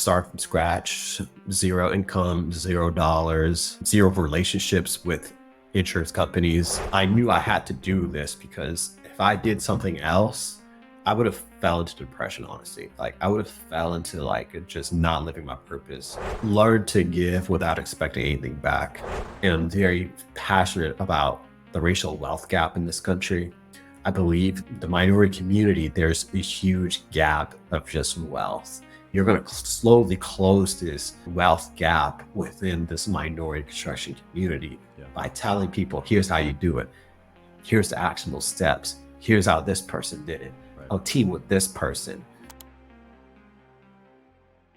start from scratch, zero income, $0, zero relationships with insurance companies. I knew I had to do this because if I did something else, I would have fell into depression, honestly. Like I would have fell into like just not living my purpose. Learn to give without expecting anything back. And I'm very passionate about the racial wealth gap in this country. I believe the minority community, there's a huge gap of just wealth. You're going to slowly close this wealth gap within this minority construction community by telling people, here's how you do it. Here's the actionable steps. Here's how this person did it. I'll team with this person.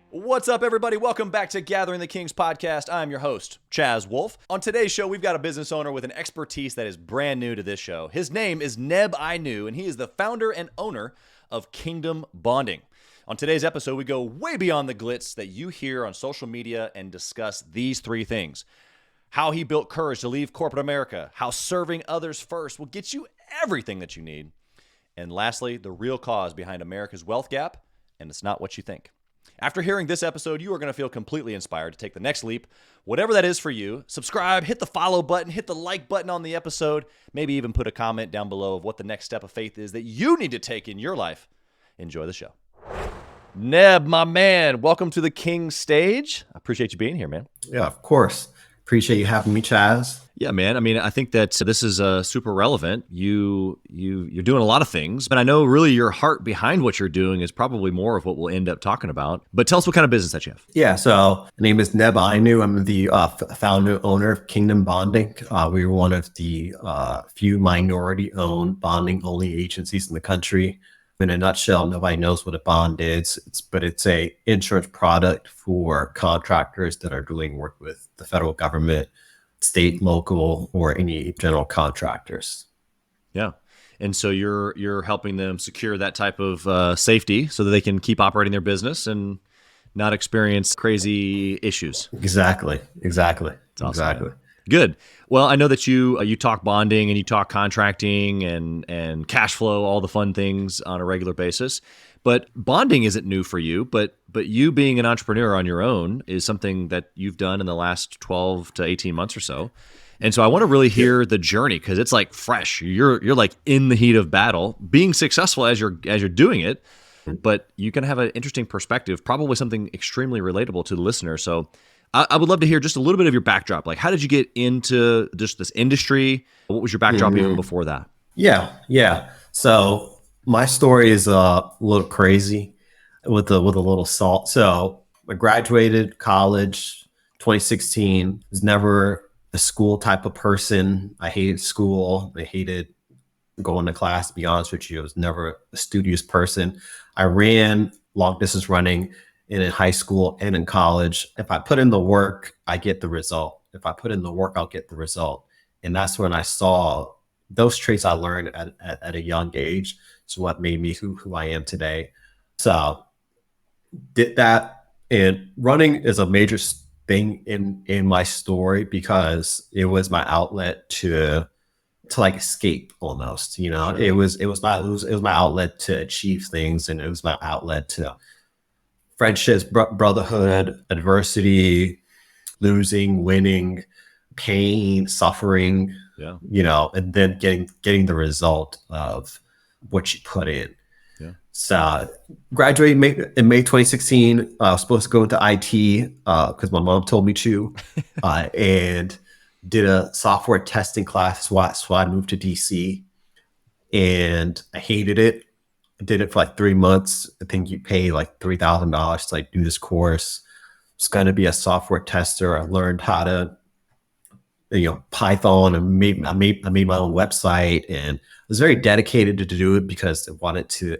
What's up, everybody? Welcome back to Gathering the Kings podcast. I'm your host, Chaz Wolfe. On today's show, we've got a business owner with an expertise that is brand new to this show. His name is Neb Aynu, and he is the founder and owner of Kingdom Bonding. On today's episode, we go way beyond the glitz that you hear on social media and discuss these three things. How he built courage to leave corporate America, how serving others first will get you everything that you need, and lastly, the real cause behind America's wealth gap, and it's not what you think. After hearing this episode, you are going to feel completely inspired to take the next leap, whatever that is for you. Subscribe, hit the follow button, hit the like button on the episode, maybe even put a comment down below of what the next step of faith is that you need to take in your life. Enjoy the show. Neb, my man, welcome to the King stage. I appreciate you being here, man. Yeah, of course. Appreciate you having me, Chaz. Yeah, man. I mean, I think that this is super relevant. You're doing a lot of things, but I know really your heart behind what you're doing is probably more of what we'll end up talking about. But tell us what kind of business that you have. Yeah, so the name is Neb Aynu. I'm the founder owner of Kingdom Bonding. We are one of the few minority-owned bonding-only agencies in the country. In a nutshell, nobody knows what a bond is, but it's a insurance product for contractors that are doing work with the federal government, state, local, or any general contractors. Yeah. And so you're helping them secure that type of safety so that they can keep operating their business and not experience crazy issues. Exactly. Awesome, exactly. Man. Good. Well, I know that you talk bonding and you talk contracting and cash flow, all the fun things on a regular basis. But bonding isn't new for you, but you being an entrepreneur on your own is something that you've done in the last 12 to 18 months or so. And so I want to really hear the journey because it's like fresh. You're like in the heat of battle, being successful as you're doing it, but you can have an interesting perspective, probably something extremely relatable to the listener. So I would love to hear just a little bit of your backdrop. Like, how did you get into just this industry? What was your backdrop even before that? Yeah. So my story is a little crazy with a little salt. So I graduated college 2016. Was never a school type of person. I hated school. I hated going to class, to be honest with you. I was never a studious person. I ran long distance running in high school and in college. If I put in the work, I get the result. If I put in the work, I'll get the result. And that's when I saw those traits I learned at a young age. It's what made me who I am today. So did that. And running is a major thing in my story because it was my outlet to like escape almost, you know. Sure. It was my outlet to achieve things, and it was my outlet to friendships, brotherhood, adversity, losing, winning, pain, suffering, you know, and then getting the result of what you put in. Yeah. So graduated in May 2016. I was supposed to go into IT because my mom told me to, and did a software testing class. So I moved to DC, and I hated it. I did it for like 3 months. I think you pay like $3,000 to like do this course. It's going to be a software tester. I learned how to, Python, and I made my own website, and I was very dedicated to do it because I wanted to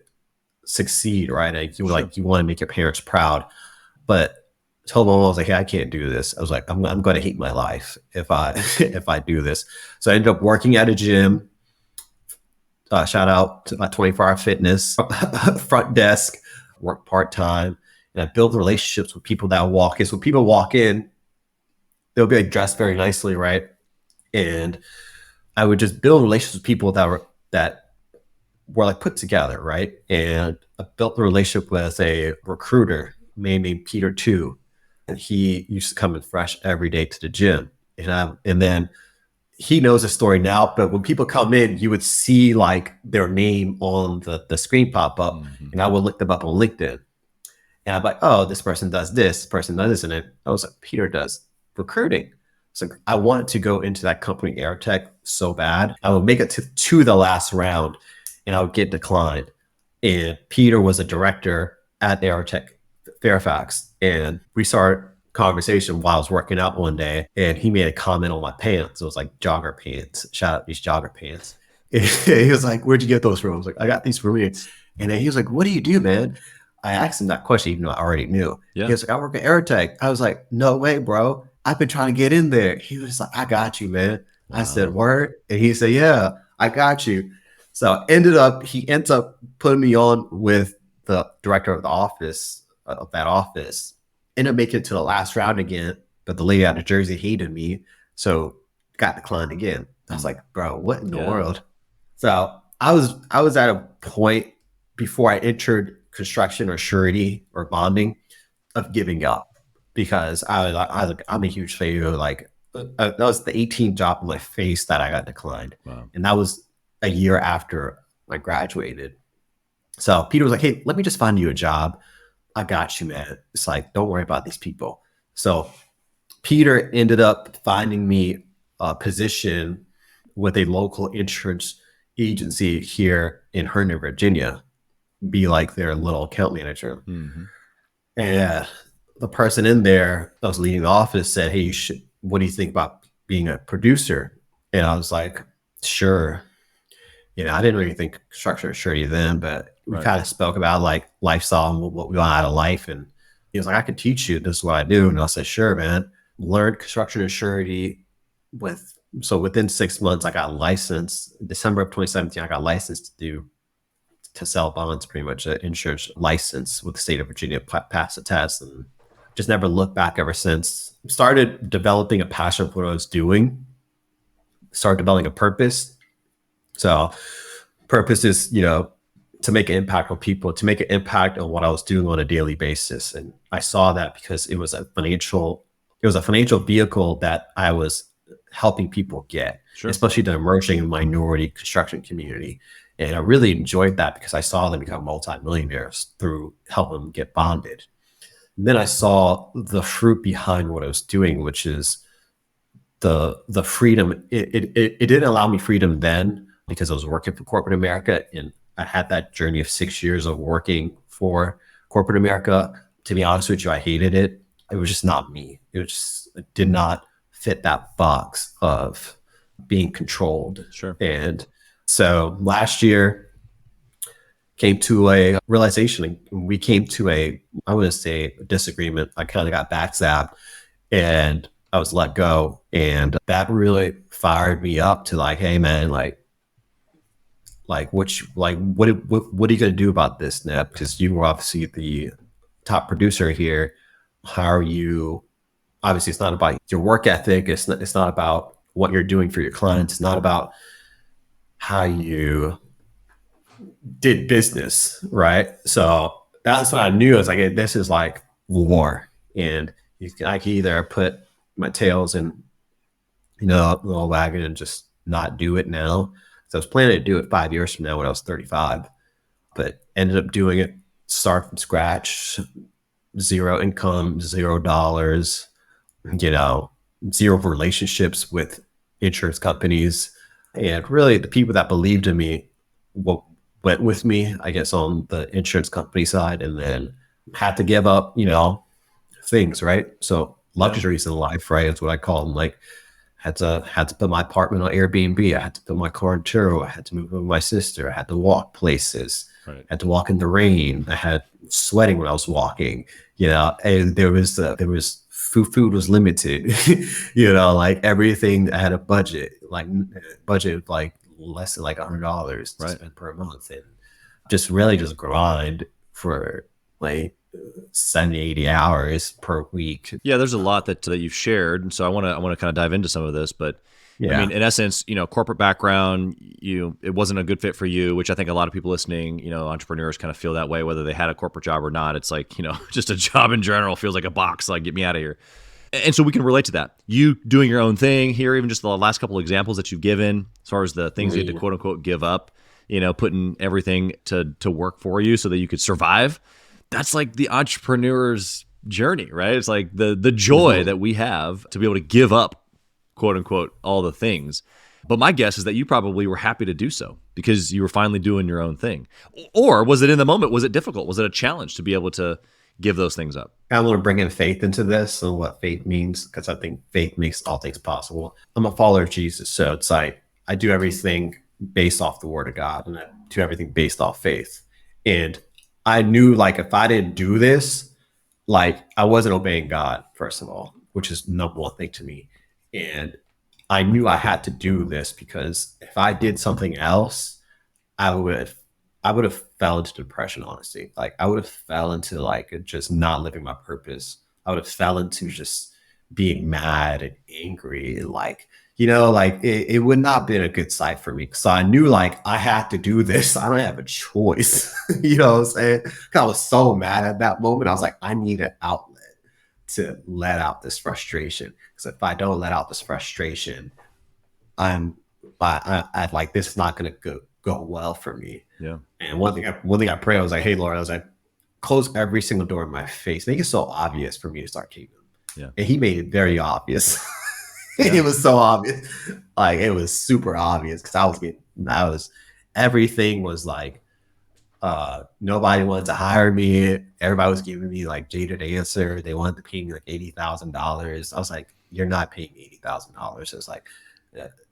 succeed, right? You want to make your parents proud. But I told my mom, I was like, hey, I can't do this. I was like, I'm going to hate my life if I do this. So I ended up working at a gym. Shout out to my 24-hour fitness front desk, work part-time, and I build relationships with people that walk in. So when people walk in, they'll be like dressed very nicely, right? And I would just build relationships with people that were like put together, right? And I built a relationship with a recruiter man named Peter too, and he used to come in fresh every day to the gym. And then he knows the story now, but when people come in, you would see like their name on the screen pop up, and I would look them up on LinkedIn. And I'm like, oh, this person does this person does this. And then I was like, Peter does recruiting. So I wanted to go into that company, Airtech, so bad. I would make it to the last round and I would get declined. And Peter was a director at Airtech Fairfax. And we started conversation while I was working out one day. And he made a comment on my pants. It was like jogger pants. Shout out these jogger pants. And he was like, where'd you get those from? I was like, I got these from you. And then he was like, what do you do, man? I asked him that question, even though I already knew. Yeah. He was like, I work at Airtech. I was like, no way, bro. I've been trying to get in there. He was like, I got you, man. Wow. I said, word? And he said, yeah, I got you. So he ends up putting me on with the director of the office, of that office. Ended up making it to the last round again, but the lady out of Jersey hated me. So got declined again. I was like, bro, what in the world? So I was at a point before I entered construction or surety or bonding of giving up because I'm a huge failure. Like that was the 18th job in my face that I got declined. Wow. And that was a year after I graduated. So Peter was like, hey, let me just find you a job. I got you, man. It's like, don't worry about these people. So Peter ended up finding me a position with a local insurance agency here in Herndon, Virginia, be like their little account manager. Mm-hmm. And the person in there that was leading the office said, hey, what do you think about being a producer? And I was like, sure. I didn't really think construction or surety then, but we kind of spoke about like lifestyle and what we want out of life. And he was like, I can teach you. This is what I do. And I said, sure, man. Learned construction and surety so within 6 months, I got licensed. December of 2017, I got licensed to sell bonds, pretty much an insurance license with the state of Virginia, passed the test, and just never looked back ever since. Started developing a passion for what I was doing, started developing a purpose. So purpose is, to make an impact on people, to make an impact on what I was doing on a daily basis. And I saw that because it was a financial vehicle that I was helping people get, especially the emerging minority construction community. And I really enjoyed that because I saw them become multimillionaires through helping them get bonded. And then I saw the fruit behind what I was doing, which is the freedom. It didn't allow me freedom then because I was working for corporate America, and I had that journey of 6 years of working for corporate America. To be honest with you, I hated it. It was just not me. It did not fit that box of being controlled. Sure. And so last year came to a realization. We came to I wouldn't say a disagreement. I kind of got backstabbed and I was let go. And that really fired me up to like, hey man, what are you going to do about this, Neb? Because you were obviously the top producer here. How are you? Obviously, it's not about your work ethic. It's not about what you're doing for your clients. It's not about how you did business, right? So that's what I knew. I was like, hey, this is like war, and I can either put my tails in, a little wagon and just not do it now. So I was planning to do it 5 years from now when I was 35, but ended up doing it, start from scratch, zero income, $0, zero relationships with insurance companies. And really the people that believed in me went with me, I guess, on the insurance company side, and then had to give up, things, right? So luxuries in life, right? That's what I call them. Like had to put my apartment on Airbnb. I had to put my car in Turo. I had to move with my sister. I had to walk places. Right. I had to walk in the rain. I had sweating when I was walking, and there was food was limited, like everything. I had a budget, like less than like $100 to spend per month, and just really just grind for like 70, 80 hours per week. Yeah, there's a lot that you've shared, and so I want to kind of dive into some of this. But I Yeah. mean, in essence, corporate background, it wasn't a good fit for you, which I think a lot of people listening, entrepreneurs kind of feel that way, whether they had a corporate job or not. It's like, just a job in general feels like a box, like get me out of here. And so we can relate to that. You doing your own thing here, even just the last couple of examples that you've given, as far as the things you had to quote unquote give up, putting everything to work for you so that you could survive. That's like the entrepreneur's journey, right? It's like the joy that we have to be able to give up, quote unquote, all the things. But my guess is that you probably were happy to do so because you were finally doing your own thing. Or was it in the moment? Was it difficult? Was it a challenge to be able to give those things up? I want to bring in faith into this and what faith means, because I think faith makes all things possible. I'm a follower of Jesus, so it's like I do everything based off the word of God, and I do everything based off faith. And I knew, like, if I didn't do this, like, I wasn't obeying God, first of all, which is number one thing to me. And I knew I had to do this because if I did something else, I would I would have fell into depression, honestly. Like I would have fell into like just not living my purpose. I would have fell into just being mad and angry and like, like it would not have been a good sight for me. So I knew like I had to do this. I don't have a choice. You know what I'm saying? 'Cause I was so mad at that moment. I was like, I need an outlet to let out this frustration. Because if I don't let out this frustration, I'm I like this is not gonna go well for me. Yeah. And one thing I pray, I was like, hey Lord, I was like, close every single door in my face. Make it so obvious for me to start keeping them. Yeah. And he made it very obvious. Yeah. It was so obvious. Like it was super obvious because everything was like nobody wanted to hire me. Everybody was giving me like jaded answer. They wanted to pay me like $80,000. I was like, you're not paying me $80,000. It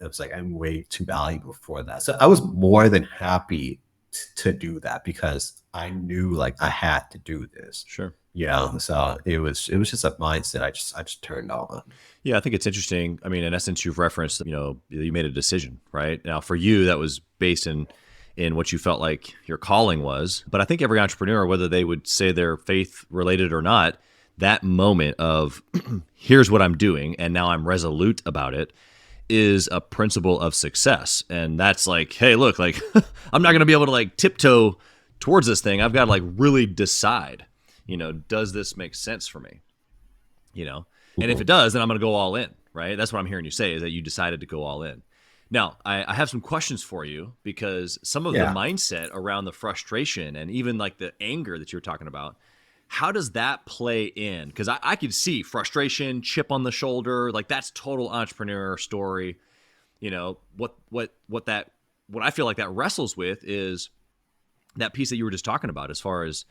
was like I'm way too valuable for that. So I was more than happy to do that because I knew like I had to do this. Sure. Yeah. So it was just a mindset I just turned on. Yeah, I think it's interesting. I mean, in essence, you've referenced, you made a decision, right? Now, for you, that was based in what you felt like your calling was. But I think every entrepreneur, whether they would say they're faith related or not, that moment of here's what I'm doing and now I'm resolute about it is a principle of success. And that's like, hey, look, like I'm not going to be able to like tiptoe towards this thing. I've got to like really decide, does this make sense for me? And if it does, then I'm going to go all in, right? That's what I'm hearing you say is that you decided to go all in. Now, I have some questions for you because some of the mindset around the frustration and even like the anger that you were talking about, how does that play in? Because I could see frustration, chip on the shoulder, like that's total entrepreneur story. What I feel like that wrestles with is that piece that you were just talking about as far as,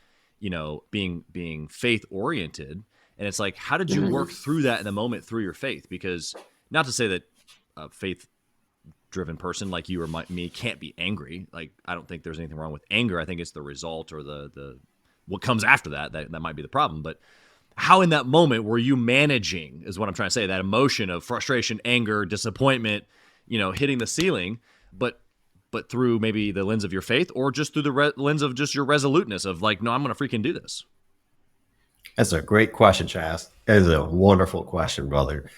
being faith oriented. And it's like, how did you work through that in the moment through your faith? Because not to say that faith driven person like you or me can't be angry. Like, I don't think there's anything wrong with anger. I think it's the result or the what comes after that might be the problem. But how in that moment were you managing is what I'm trying to say, that emotion of frustration, anger, disappointment, hitting the ceiling, but through maybe the lens of your faith or just through the lens of just your resoluteness of like, no, I'm going to freaking do this. That's a great question, Chaz. That is a wonderful question, brother.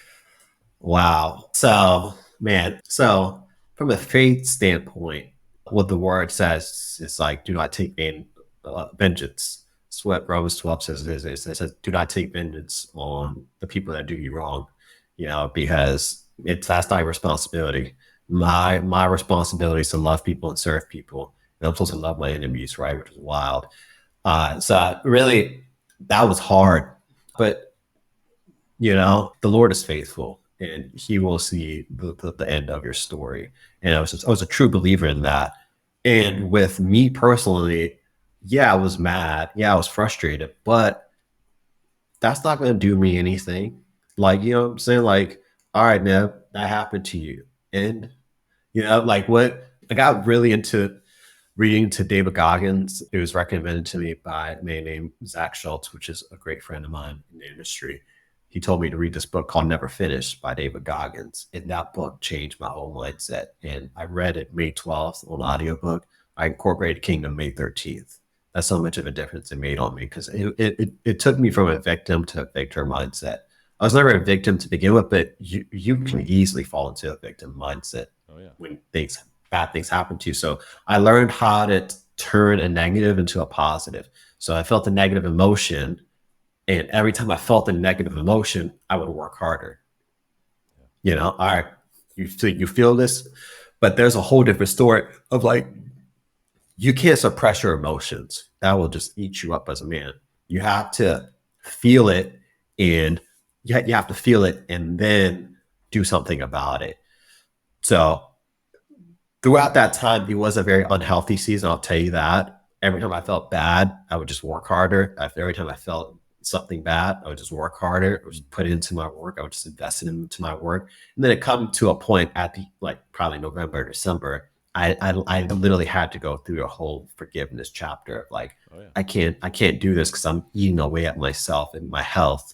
Wow. So, man, from a faith standpoint, what the word says is like, do not take vengeance. That's what Romans 12 says. It says, do not take vengeance on the people that do you wrong, because that's not your responsibility. My responsibility is to love people and serve people. And I'm supposed to love my enemies, right? Which is wild. So really, that was hard. But, the Lord is faithful and he will see the end of your story. And I was a true believer in that. And with me personally, yeah, I was mad. Yeah, I was frustrated, but that's not going to do me anything. Like, you know what I'm saying? Like, all right, Neb, that happened to you. And, like what I got really into reading to David Goggins. It was recommended to me by a man named Zach Schultz, which is a great friend of mine in the industry. He told me to read this book called Never Finished by David Goggins. And that book changed my whole mindset. And I read it May 12th on audiobook. I incorporated Kingdom May 13th. That's how much of a difference it made on me because it took me from a victim to a victor mindset. I was never a victim to begin with, but you can easily fall into a victim mindset Oh yeah. when bad things happen to you. So I learned how to turn a negative into a positive. So I felt a negative emotion, and every time I felt a negative emotion, I would work harder. All right, you feel this, but there's a whole different story of like you can't suppress your emotions. That will just eat you up as a man. You have to feel it, and you have to feel it and then do something about it. So throughout that time, it was a very unhealthy season. I'll tell you that. Every time I felt bad, I would just work harder. Every time I felt something bad, I would just work harder. I would just put it into my work. I would just invest it into my work. And then it come to a point at the like probably November, December. I literally had to go through a whole forgiveness chapter of like Oh yeah. I can't do this because I'm eating away at myself and my health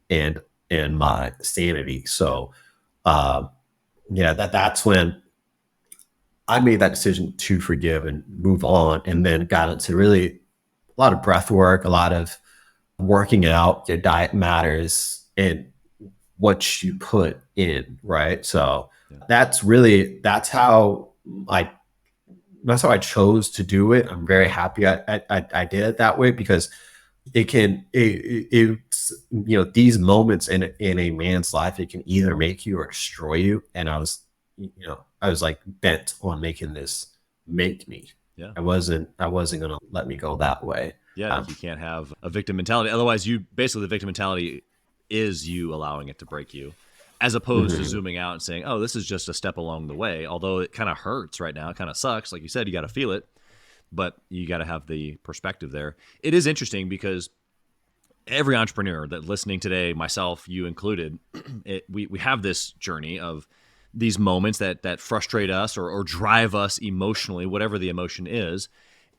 and my sanity. So that's when I made that decision to forgive and move on, and then got into really a lot of breath work, a lot of working out. Your diet matters, and what you put in, right? So Yeah. I that's how I chose to do it. I'm very happy I did it that way because it's these moments in a man's life, it can either make you or destroy you. And I was like bent on making this make me. Yeah. I wasn't gonna let me go that way. Yeah, like you can't have a victim mentality. Otherwise, the victim mentality is you allowing it to break you, as opposed to zooming out and saying, "Oh, this is just a step along the way." Although it kind of hurts right now, it kind of sucks. Like you said, you got to feel it, but you got to have the perspective there. It is interesting because every entrepreneur that listening today, myself, you included, we have this journey of these moments that frustrate us or drive us emotionally, whatever the emotion is.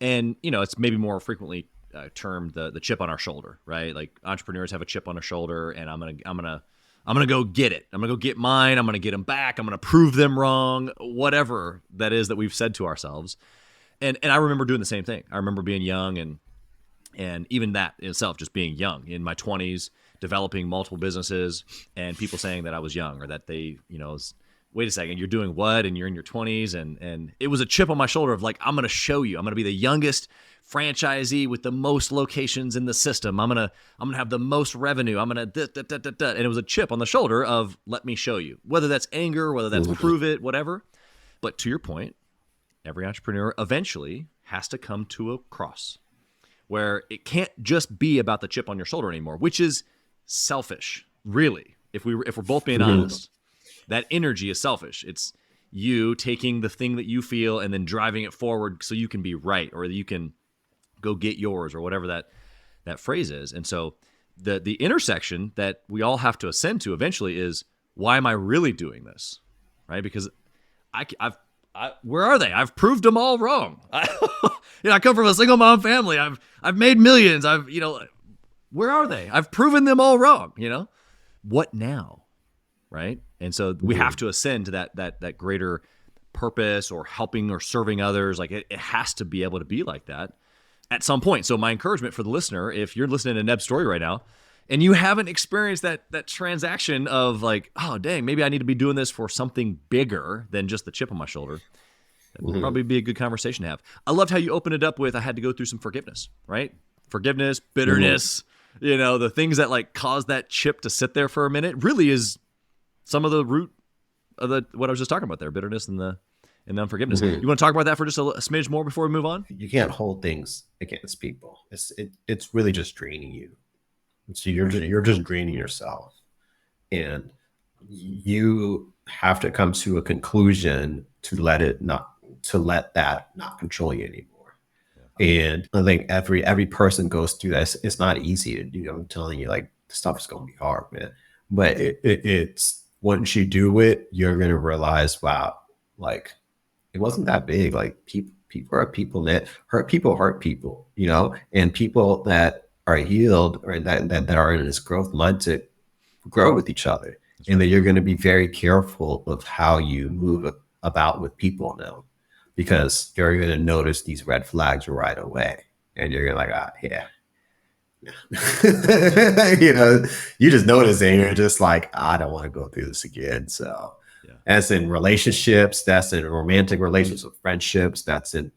And it's maybe more frequently termed the chip on our shoulder, right? Like entrepreneurs have a chip on their shoulder, and I'm gonna go get it. I'm gonna go get mine. I'm gonna get them back. I'm gonna prove them wrong. Whatever that is that we've said to ourselves. And I remember doing the same thing. I remember being young and even that in itself, just being young in my 20s, developing multiple businesses, and people saying that I was young or that they, wait a second, you're doing what? And you're in your 20s. And it was a chip on my shoulder of like, I'm going to show you. I'm going to be the youngest franchisee with the most locations in the system. I'm going to have the most revenue. I'm going to and it was a chip on the shoulder of let me show you. Whether that's anger, whether that's prove it, whatever. But to your point, every entrepreneur eventually has to come to a cross where it can't just be about the chip on your shoulder anymore, which is selfish, really. If we're both being honest, that energy is selfish. It's you taking the thing that you feel and then driving it forward so you can be right, or you can go get yours, or whatever that phrase is. And so the intersection that we all have to ascend to eventually is, why am I really doing this? Right? Because where are they? I've proved them all wrong. I come from a single mom family. I've made millions. Where are they? I've proven them all wrong. What now? Right? And so we have to ascend to that greater purpose, or helping or serving others. Like it has to be able to be like that at some point. So my encouragement for the listener, if you're listening to Neb's story right now and you haven't experienced that transaction of like, oh dang, maybe I need to be doing this for something bigger than just the chip on my shoulder, that would probably be a good conversation to have. I loved how you opened it up with, I had to go through some forgiveness, right? Forgiveness, bitterness, the things that like cause that chip to sit there for a minute really is some of the root of what I was just talking about there, bitterness and the unforgiveness. You want to talk about that for just a smidge more before we move on? You can't hold things against people. It's really just draining you. So you're just draining yourself, and you have to come to a conclusion to let that not control you anymore. And I think every person goes through that. It's not easy to do. I'm telling you, like, the stuff is going to be hard, man. But it's once you do it, you're going to realize, wow, like it wasn't that big. Like people are people that hurt people, and people that are healed or that are in this growth mindset grow with each other. And then you're going to be very careful of how you move about with people now, because you're going to notice these red flags right away. And you're going to like, yeah, you know, you just notice it and you're just like, I don't want to go through this again. So Yeah. that's in relationships, that's in romantic relationships, friendships, that's in,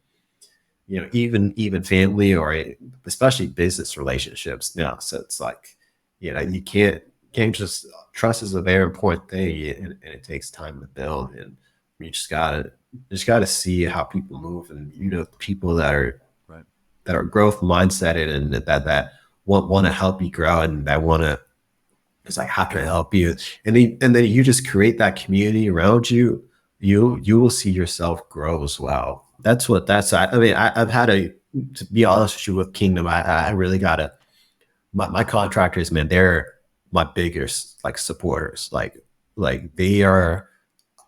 even family or especially business relationships. So it's like, you can't just trust is a very important thing, and it takes time to build, and you just gotta see how people move, and people that are Right. growth mindseted and that want to help you grow, and that want to, it's like, how can I help you? And then you just create that community around you. You will see yourself grow as well. I've had to be honest with you, with Kingdom, I really gotta, my contractors, man, they're my biggest like supporters. Like they are.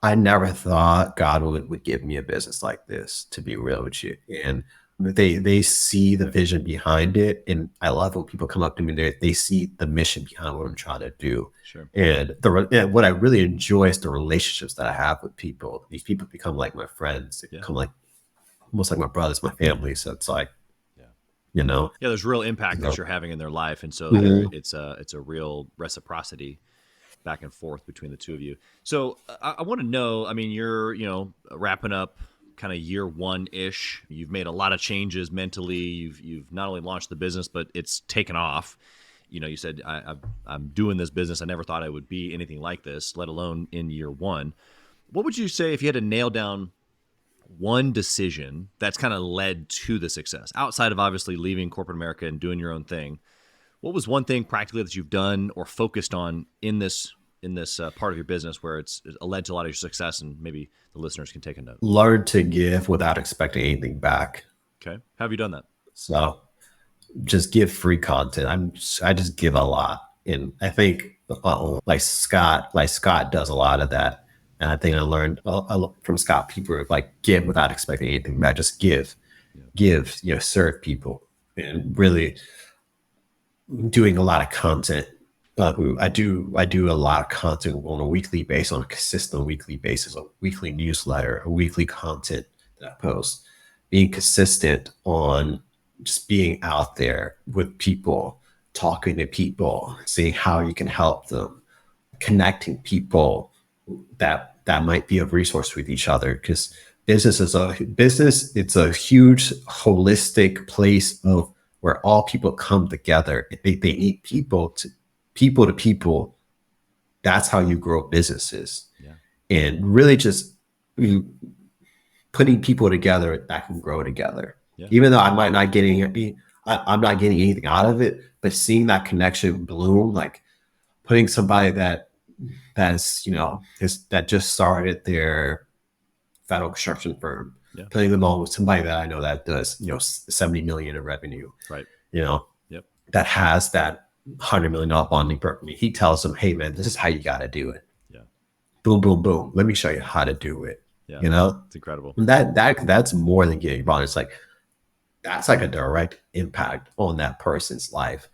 I never thought God would give me a business like this, to be real with you. And they see the vision behind it. And I love when people come up to me, they see the mission behind what I'm trying to do. Sure. And what I really enjoy is the relationships that I have with people. These people become like my friends. They become like almost like my brothers, my family. So it's like, there's real impact that you're having in their life. And so it's a real reciprocity back and forth between the two of you. So I want to know, I mean, you're, wrapping up kind of year one-ish. You've made a lot of changes mentally. You've not only launched the business, but it's taken off. You said, I'm doing this business. I never thought I would be anything like this, let alone in year one. What would you say if you had to nail down one decision that's kind of led to the success, outside of obviously leaving corporate America and doing your own thing? What was one thing practically that you've done or focused on in this part of your business where it's led to a lot of your success, and maybe the listeners can take a note? Learn to give without expecting anything back. Okay. How have you done that? So just give free content. I just give a lot. And I think Scott does a lot of that. And I think I learned from Scott, people like give without expecting anything back. Just give, serve people, and really doing a lot of content. I do a lot of content on a weekly basis, on a consistent weekly basis, a weekly newsletter, a weekly content that I post. Being consistent on just being out there with people, talking to people, seeing how you can help them, connecting people that might be of resource with each other. Because business, it's a huge holistic place of where all people come together. They need people to people. That's how you grow businesses. Yeah. And really just putting people together that can grow together. Yeah. Even though I'm not getting anything out of it, but seeing that connection bloom, like putting somebody that just started their federal construction firm, putting them on with somebody that I know that does 70 million in revenue, right? That has that $100 million bonding program. He tells them, hey man, this is how you got to do it. Yeah. Boom, boom, boom. Let me show you how to do it. Yeah. It's incredible. And that's more than getting bonded. It's like, that's like a direct impact on that person's life.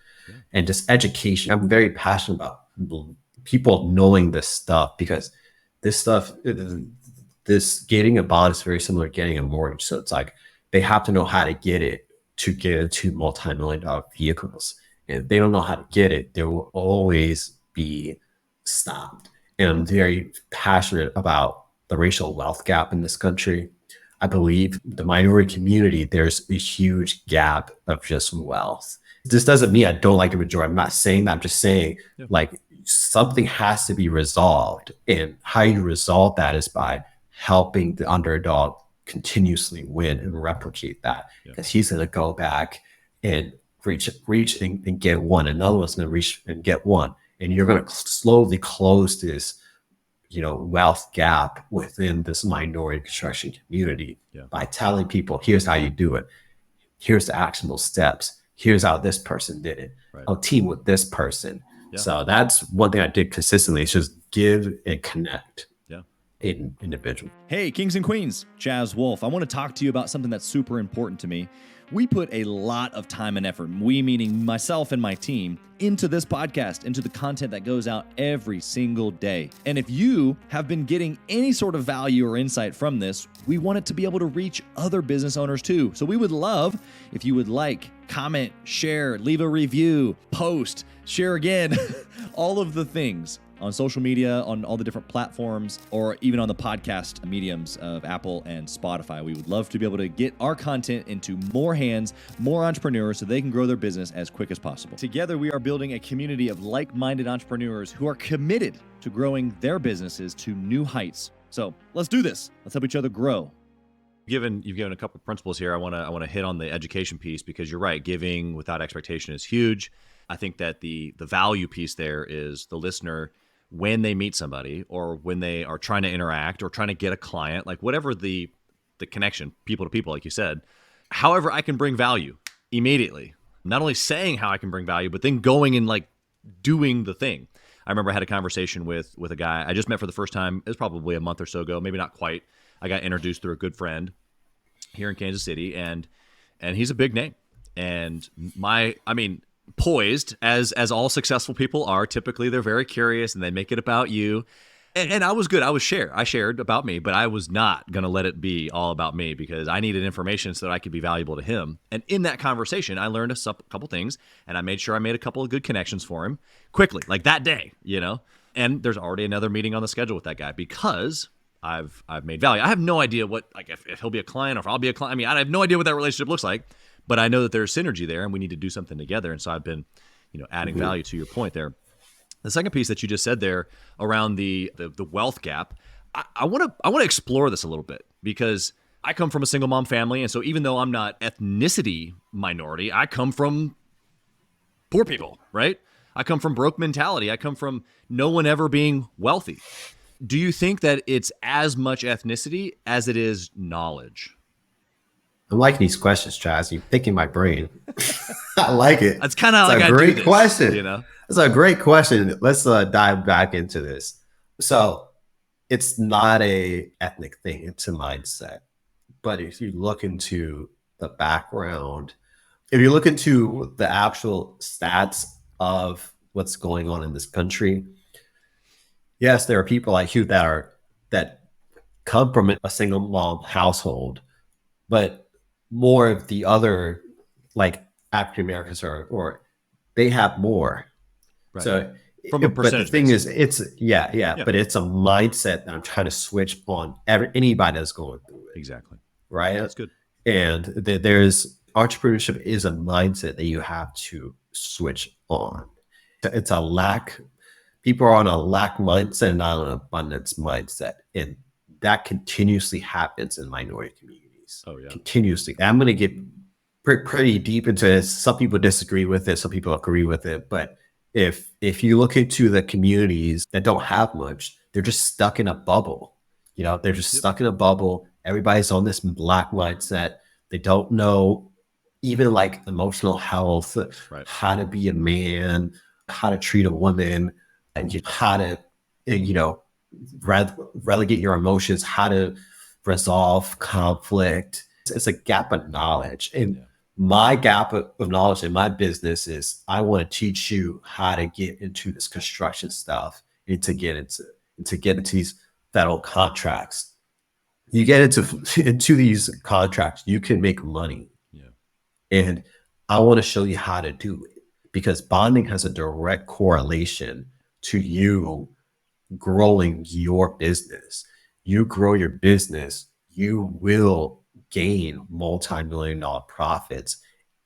And just education. I'm very passionate about people knowing this stuff, because this stuff, this getting a bond is very similar to getting a mortgage. So it's like, they have to know how to get it to get into multi-million-dollar vehicles. And if they don't know how to get it, there will always be stopped. And I'm very passionate about the racial wealth gap in this country. I believe the minority community, there's a huge gap of just wealth. This doesn't mean I don't like the majority. I'm not saying that. I'm just saying like something has to be resolved. And how you resolve that is by helping the underdog continuously win and replicate that. Because he's going to go back and reach and get one. Another one's going to reach and get one. And you're going to slowly close this, wealth gap within this minority construction community by telling people, here's how you do it. Here's the actionable steps. Here's how this person did it. Right. I'll team with this person. Yeah. So that's one thing I did consistently, is just give and connect. Individual. Hey, kings and queens, Chaz Wolfe. I want to talk to you about something that's super important to me. We put a lot of time and effort, we meaning myself and my team, into this podcast, into the content that goes out every single day. And if you have been getting any sort of value or insight from this, we want it to be able to reach other business owners too. So we would love if you would like, comment, share, leave a review, post, share again, all of the things on social media, on all the different platforms, or even on the podcast mediums of Apple and Spotify. We would love to be able to get our content into more hands, more entrepreneurs, so they can grow their business as quick as possible. Together, we are building a community of like-minded entrepreneurs who are committed to growing their businesses to new heights. So let's do this. Let's help each other grow. You've given a couple of principles here. I want to hit on the education piece, because you're right. Giving without expectation is huge. I think that the value piece there is the listener, when they meet somebody or when they are trying to interact or trying to get a client, like whatever the connection, people to people, like you said, however I can bring value immediately. Not only saying how I can bring value, but then going and like doing the thing. I remember I had a conversation with a guy I just met for the first time. It was probably a month or so ago, maybe not quite. I got introduced through a good friend here in Kansas City, and he's a big name. And poised as all successful people are, typically they're very curious and they make it about you. And I was good. I shared about me, but I was not going to let it be all about me, because I needed information so that I could be valuable to him. And in that conversation, I learned a couple things, and I made sure I made a couple of good connections for him quickly, like that day, And there's already another meeting on the schedule with that guy, because I've made value. I have no idea what, like, if he'll be a client or if I'll be a client. I mean, I have no idea what that relationship looks like, but I know that there's synergy there and we need to do something together. And so I've been, adding value to your point there. The second piece that you just said there around the wealth gap, I want to explore this a little bit, because I come from a single mom family. And so even though I'm not ethnicity minority, I come from poor people, right? I come from broke mentality. I come from no one ever being wealthy. Do you think that it's as much ethnicity as it is knowledge? I'm liking these questions, Chaz. You're picking my brain. I like it. That's kind of like a great question. It's a great question. Let's dive back into this. So it's not a ethnic thing. It's a mindset. But if you look into the background, if you look into the actual stats of what's going on in this country, yes, there are people like you that come from a single mom household, but more of the other, like African Americans or they have more. Right. So from a percentage, but the thing is, it's but it's a mindset that I'm trying to switch on anybody that's going through it. Exactly. Right. That's good. And there's entrepreneurship is a mindset that you have to switch on. It's a lack. People are on a lack mindset and not an abundance mindset. And that continuously happens in minority communities. Oh, yeah. Continuously. I'm going to get pretty deep into this. Some people disagree with it. Some people agree with it. But if you look into the communities that don't have much, they're just stuck in a bubble. They're just stuck in a bubble. Everybody's on this black mindset. They don't know even like emotional health, right, how to be a man, how to treat a woman, and how to, relegate your emotions, how to resolve conflict. It's a gap of knowledge. And my gap of knowledge in my business is I want to teach you how to get into this construction stuff and to get into these federal contracts. You get into these contracts, you can make money. Yeah. And I want to show you how to do it, because bonding has a direct correlation to you growing your business. You grow your business, you will gain multi-million-dollar profits.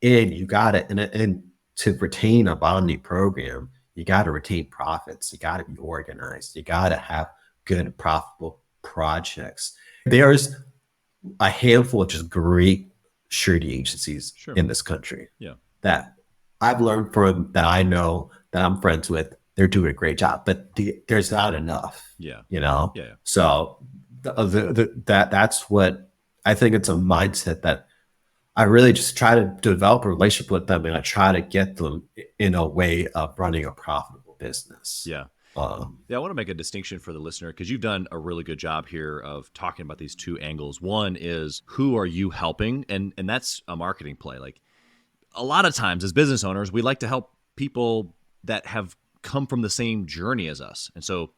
And you got to, and to retain a bonding program, you got to retain profits. You got to be organized. You got to have good, profitable projects. There's a handful of just great surety agencies in this country that I've learned from, that I know, that I'm friends with. They're doing a great job, but there's not enough. So that's what I think. It's a mindset that I really just try to develop a relationship with them, and I try to get them in a way of running a profitable business. I want to make a distinction for the listener, because you've done a really good job here of talking about these two angles. One is, who are you helping? And that's a marketing play. Like, a lot of times as business owners, we like to help people that have come from the same journey as us. And so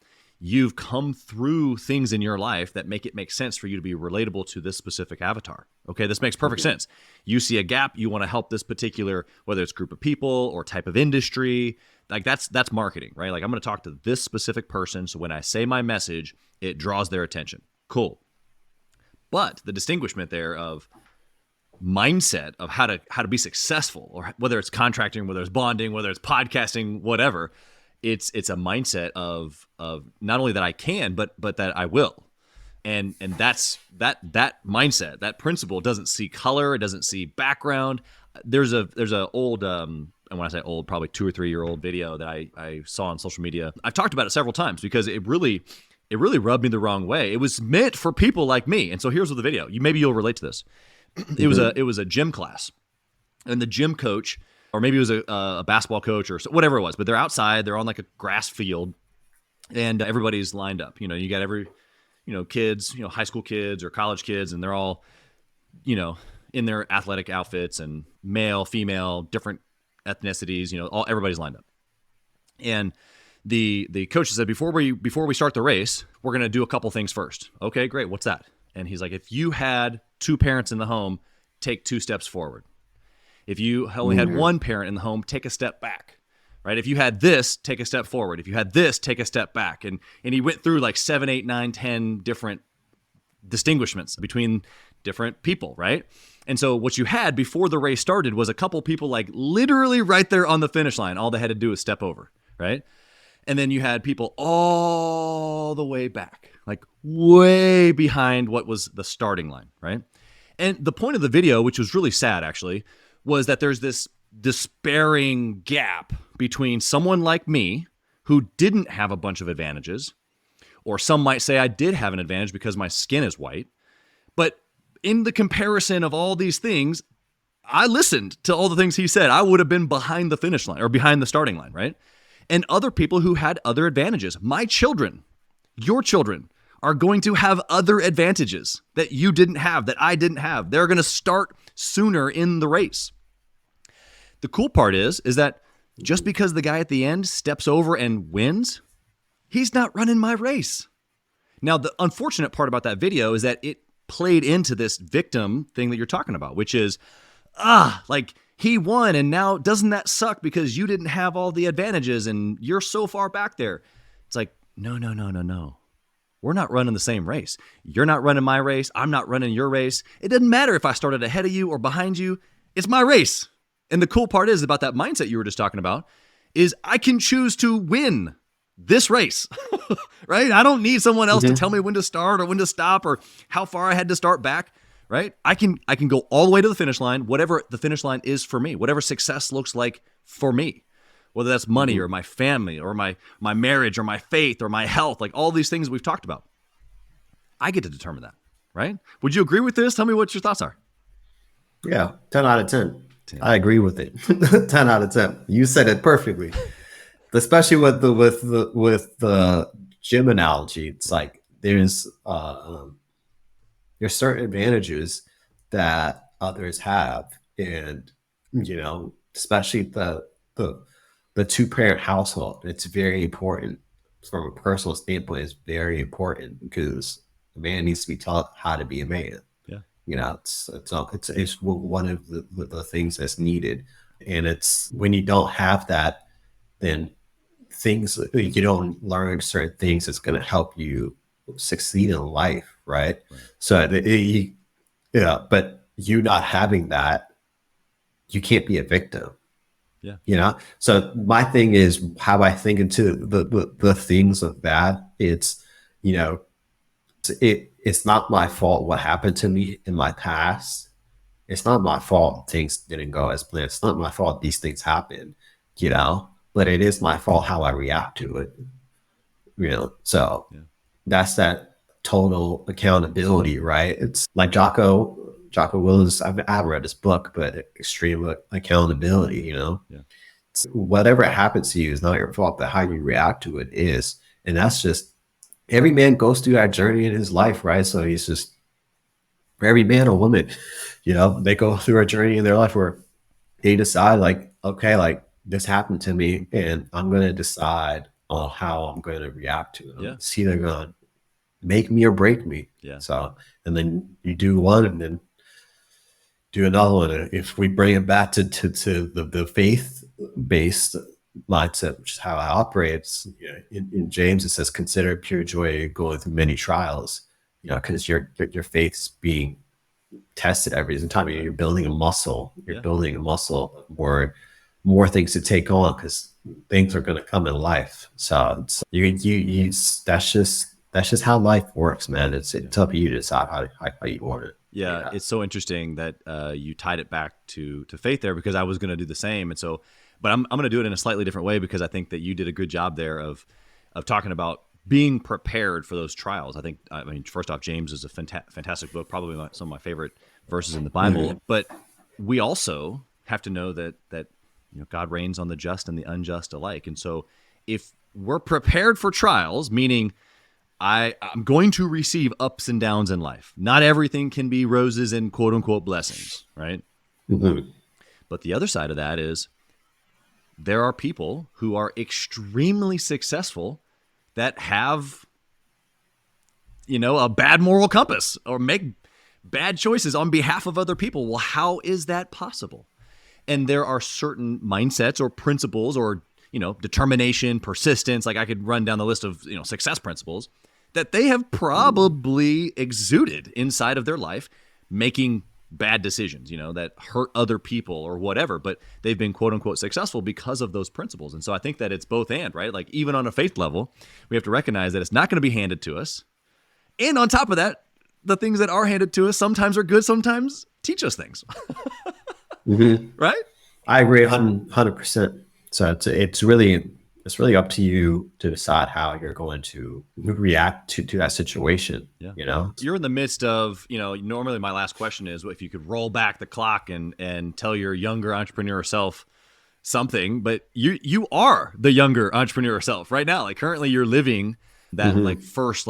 you've come through things in your life that make it make sense for you to be relatable to this specific avatar. Okay, this makes perfect sense. You see a gap, you want to help this particular, whether it's group of people or type of industry. Like that's marketing, right? Like I'm going to talk to this specific person, so when I say my message, it draws their attention. Cool. But the distinguishment there of mindset of how to be successful, or whether it's contracting, whether it's bonding, whether it's podcasting, whatever, it's a mindset of not only that I can, but that I will. And that's that mindset, that principle doesn't see color, it doesn't see background. There's a old and when I say old, probably 2 or 3 year old video that I saw on social media. I've talked about it several times because it really rubbed me the wrong way. It was meant for people like me. And so here's what the video. Maybe you'll relate to this. It was a gym class, and the gym coach, or maybe it was a basketball coach or whatever it was, but they're outside, they're on like a grass field, and everybody's lined up. You got every, kids, high school kids or college kids, and they're all, in their athletic outfits, and male, female, different ethnicities, everybody's lined up. And the coach said, before we start the race, we're going to do a couple things first. Okay, great. What's that? And he's like, if you had 2 parents in the home, take 2 steps forward. If you only had 1 parent in the home, take a step back, right? If you had this, take a step forward. If you had this, take a step back. And he went through like 7, 8, 9, 10 different distinguishments between different people, right? And so what you had before the race started was a couple people like literally right there on the finish line. All they had to do was step over, right? And then you had people all the way back, like way behind what was the starting line, right? And the point of the video, which was really sad actually, was that there's this despairing gap between someone like me who didn't have a bunch of advantages, or some might say I did have an advantage because my skin is white. But in the comparison of all these things, I listened to all the things he said. I would have been behind the finish line or behind the starting line, right? And other people who had other advantages. My children, your children, are going to have other advantages that you didn't have, that I didn't have. They're going to start sooner in the race. The cool part is that just because the guy at the end steps over and wins, he's not running my race. Now, the unfortunate part about that video is that it played into this victim thing that you're talking about, which is, like he won, and now doesn't that suck because you didn't have all the advantages and you're so far back there? It's like, no. We're not running the same race. You're not running my race. I'm not running your race. It doesn't matter if I started ahead of you or behind you. It's my race. And the cool part is about that mindset you were just talking about is I can choose to win this race, right? I don't need someone else to tell me when to start or when to stop or how far I had to start back, right? I can go all the way to the finish line, whatever the finish line is for me, whatever success looks like for me, whether that's money or my family or my marriage or my faith or my health, like all these things we've talked about. I get to determine that, right? Would you agree with this? Tell me what your thoughts are. Yeah, 10 out of 10. I agree with it. 10 out of 10. You said it perfectly. Especially with the gym analogy, it's like there's certain advantages that others have, and especially the 2-parent household. It's very important from a personal standpoint. It's very important because a man needs to be taught how to be a man. It's one of the things that's needed, and it's when you don't have that, then you don't learn certain things that's going to help you succeed in life, right? So but you not having that, you can't be a victim. So my thing is how I think into the things of that. It's it's not my fault what happened to me in my past. It's not my fault things didn't go as planned. It's not my fault these things happened, but it is my fault how I react to it. So that's that total accountability, right? It's like Jocko Willis. I've read his book, but extreme accountability, It's, whatever happens to you is not your fault, but how you react to it is. And that's just, every man goes through that journey in his life, right? So he's just, for every man or woman, they go through a journey in their life where they decide like, okay, like this happened to me and I'm going to decide on how I'm going to react to them. Yeah. It's either going to make me or break me. Yeah. So, and then you do one and then do another one. And if we bring it back to the faith-based mindset, which is how I operate, it's, in James, it says, consider it pure joy going through many trials, because your faith's being tested every time. You're building a muscle. You're building a muscle more things to take on, because things are going to come in life. So that's just how life works, man. It's up to you to decide how you want it. Yeah, it's so interesting that you tied it back to faith there, because I was going to do the same. And so, but I'm going to do it in a slightly different way, because I think that you did a good job there of talking about being prepared for those trials. I mean, first off, James is a fantastic book, probably some of my favorite verses in the Bible. Mm-hmm. But we also have to know that God reigns on the just and the unjust alike. And so if we're prepared for trials, meaning I'm going to receive ups and downs in life. Not everything can be roses and quote unquote blessings, right? Mm-hmm. But the other side of that is there are people who are extremely successful that have, a bad moral compass or make bad choices on behalf of other people. Well, how is that possible? And there are certain mindsets or principles or, determination, persistence. Like I could run down the list of, success principles that they have probably exuded inside of their life, making bad decisions, that hurt other people or whatever, but they've been quote unquote successful because of those principles. And so I think that it's both and, right? Like even on a faith level, we have to recognize that it's not going to be handed to us. And on top of that, the things that are handed to us sometimes are good, sometimes teach us things. Mm-hmm. Right? I agree 100%. So it's really up to you to decide how you're going to react to that situation. Yeah. You're in the midst of, normally my last question is if you could roll back the clock and tell your younger entrepreneur self something, but you are the younger entrepreneur self right now. Like currently you're living that mm-hmm. first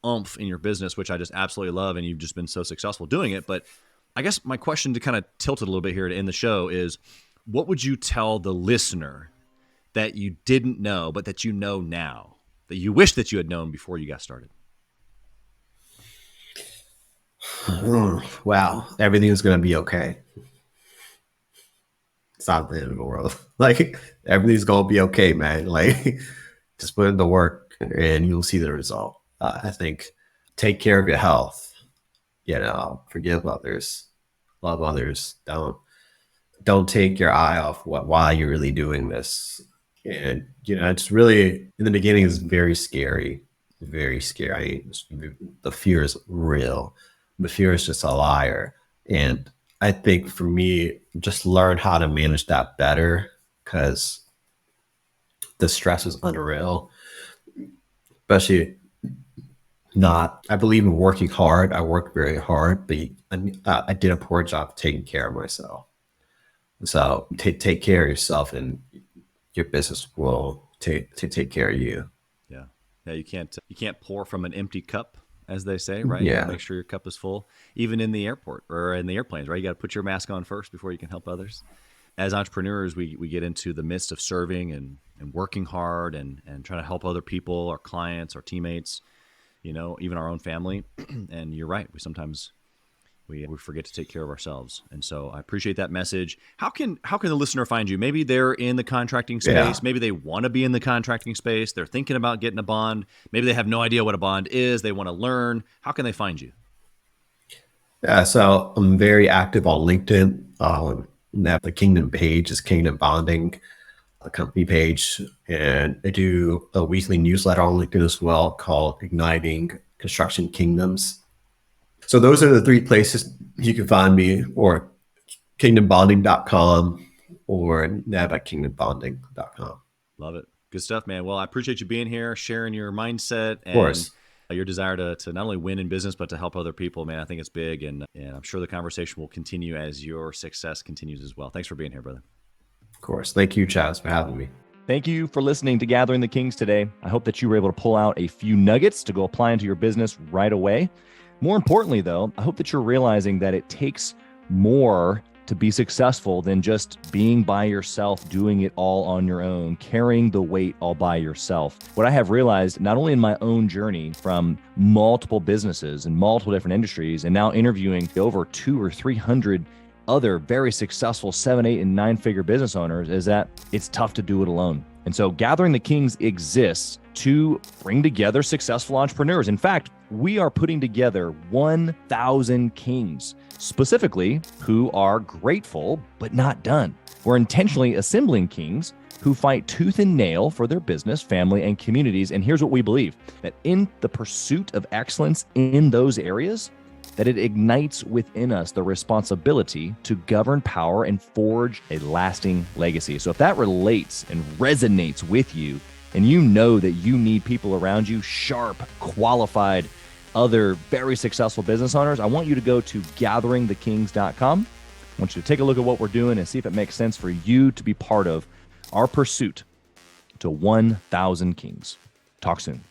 oomph in your business, which I just absolutely love. And you've just been so successful doing it. But I guess my question to kind of tilt it a little bit here to end the show is, what would you tell the listener that you didn't know, but that you know now, that you wish that you had known before you got started? Wow. Everything is going to be okay. It's not the end of the world. Everything's going to be okay, man. Just put in the work and you'll see the result. I think take care of your health, forgive others, love others. Don't take your eye off why you're really doing this. And, it's really, in the beginning, it's very scary. Very scary. The fear is real. The fear is just a liar. And I think for me, just learn how to manage that better, because the stress is unreal. Especially I believe in working hard. I work very hard, but I did a poor job taking care of myself. So take care of yourself, and your business will take care of you. Yeah. You can't pour from an empty cup, as they say, right? Yeah. You gotta make sure your cup is full, even in the airport or in the airplanes, right? You got to put your mask on first before you can help others. As entrepreneurs, we get into the midst of serving and working hard and trying to help other people, our clients, our teammates, even our own family. And you're right. We sometimes we forget to take care of ourselves. And so I appreciate that message. How can the listener find you? Maybe they're in the contracting space. Yeah. Maybe they want to be in the contracting space. They're thinking about getting a bond. Maybe they have no idea what a bond is. They want to learn. How can they find you? Yeah, so I'm very active on LinkedIn. The Kingdom page is Kingdom Bonding, a company page. And I do a weekly newsletter on LinkedIn as well called Igniting Construction Kingdoms. So those are the three places you can find me, or kingdombonding.com or neb@kingdombonding.com. Love it. Good stuff, man. Well, I appreciate you being here, sharing your mindset and your desire to not only win in business, but to help other people, man. I think it's big, and I'm sure the conversation will continue as your success continues as well. Thanks for being here, brother. Of course. Thank you, Chaz, for having me. Thank you for listening to Gathering the Kings today. I hope that you were able to pull out a few nuggets to go apply into your business right away. More importantly, though, I hope that you're realizing that it takes more to be successful than just being by yourself, doing it all on your own, carrying the weight all by yourself. What I have realized, not only in my own journey from multiple businesses and multiple different industries, and now interviewing over 200 or 300 other very successful 7, 8, and 9-figure business owners, is that it's tough to do it alone. And so Gathering the Kings exists to bring together successful entrepreneurs. In fact, we are putting together 1,000 kings, specifically who are grateful but not done. We're intentionally assembling kings who fight tooth and nail for their business, family, and communities. And here's what we believe, that in the pursuit of excellence in those areas, that it ignites within us the responsibility to govern power and forge a lasting legacy. So if that relates and resonates with you, and you know that you need people around you, sharp, qualified, other very successful business owners, I want you to go to gatheringthekings.com. I want you to take a look at what we're doing and see if it makes sense for you to be part of our pursuit to 1,000 kings. Talk soon.